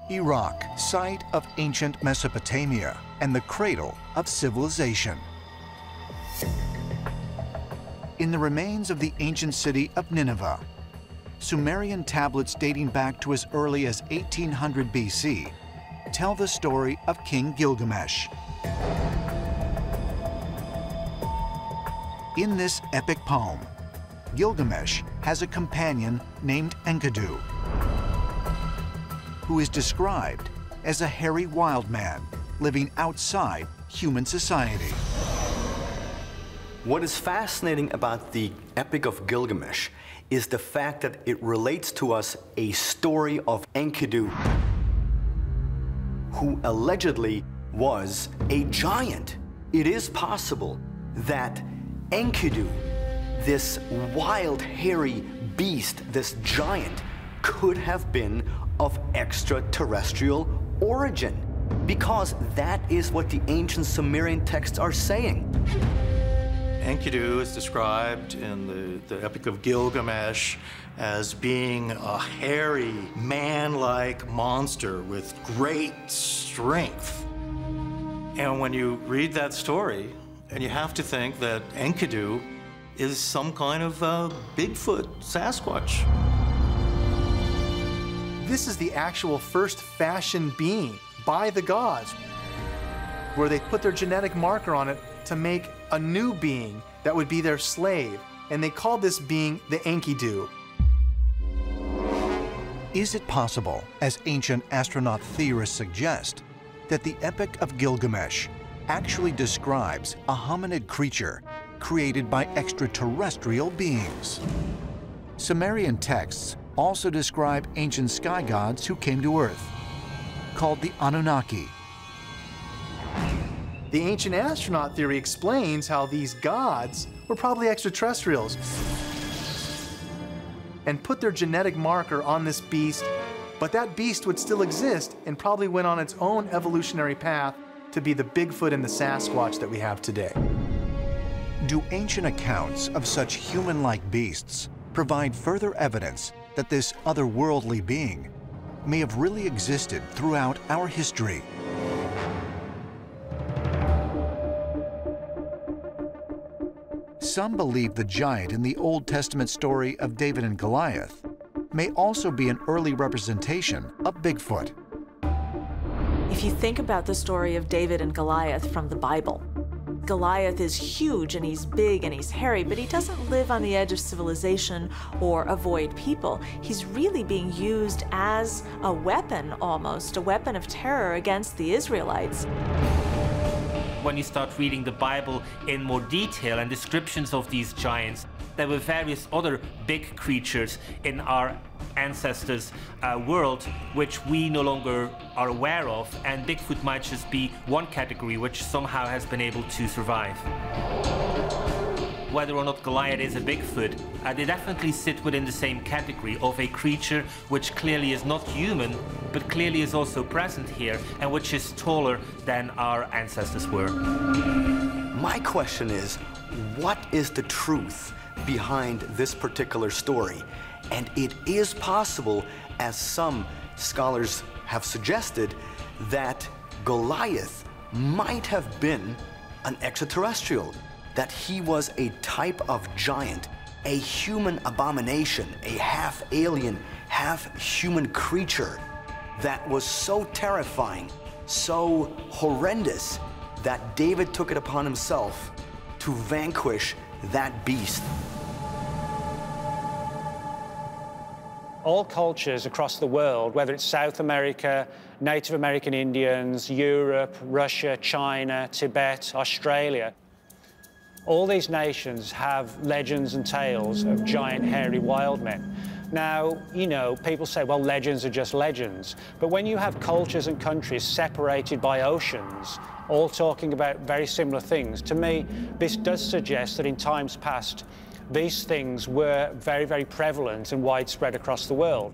Iraq, site of ancient Mesopotamia and the cradle of civilization. In the remains of the ancient city of Nineveh, Sumerian tablets dating back to as early as 1800 BC tell the story of King Gilgamesh. In this epic poem, Gilgamesh has a companion named Enkidu, who is described as a hairy wild man living outside human society. What is fascinating about the Epic of Gilgamesh is the fact that it relates to us a story of Enkidu, who allegedly was a giant. It is possible that Enkidu, this wild, hairy beast, this giant, could have been of extraterrestrial origin, because that is what the ancient Sumerian texts are saying. Enkidu is described in the Epic of Gilgamesh as being a hairy, man-like monster with great strength. And when you read that story, and you have to think that Enkidu is some kind of Bigfoot, Sasquatch. This is the actual first fashioned being by the gods, where they put their genetic marker on it to make a new being that would be their slave. And they called this being the Enkidu. Is it possible, as ancient astronaut theorists suggest, that the Epic of Gilgamesh actually describes a hominid creature created by extraterrestrial beings? Sumerian texts also describe ancient sky gods who came to Earth, called the Anunnaki. The ancient astronaut theory explains how these gods were probably extraterrestrials and put their genetic marker on this beast, but that beast would still exist and probably went on its own evolutionary path to be the Bigfoot and the Sasquatch that we have today. Do ancient accounts of such human-like beasts provide further evidence that this otherworldly being may have really existed throughout our history? Some believe the giant in the Old Testament story of David and Goliath may also be an early representation of Bigfoot. If you think about the story of David and Goliath from the Bible, Goliath is huge and he's big and he's hairy, but he doesn't live on the edge of civilization or avoid people. He's really being used as a weapon, almost, a weapon of terror against the Israelites. When you start reading the Bible in more detail and descriptions of these giants, there were various other big creatures in our ancestors' world which we no longer are aware of, and Bigfoot might just be one category which somehow has been able to survive. Whether or not Goliath is a Bigfoot, they definitely sit within the same category of a creature which clearly is not human, but clearly is also present here, and which is taller than our ancestors were. My question is, what is the truth behind this particular story? And it is possible, as some scholars have suggested, that Goliath might have been an extraterrestrial, that he was a type of giant, a human abomination, a half-alien, half-human creature that was so terrifying, so horrendous, that David took it upon himself to vanquish that beast. All cultures across the world, whether it's South America, Native American Indians, Europe, Russia, China, Tibet, Australia, all these nations have legends and tales of giant, hairy wild men. Now, you know, people say, well, legends are just legends. But when you have cultures and countries separated by oceans, all talking about very similar things, to me, this does suggest that in times past, these things were very, very prevalent and widespread across the world.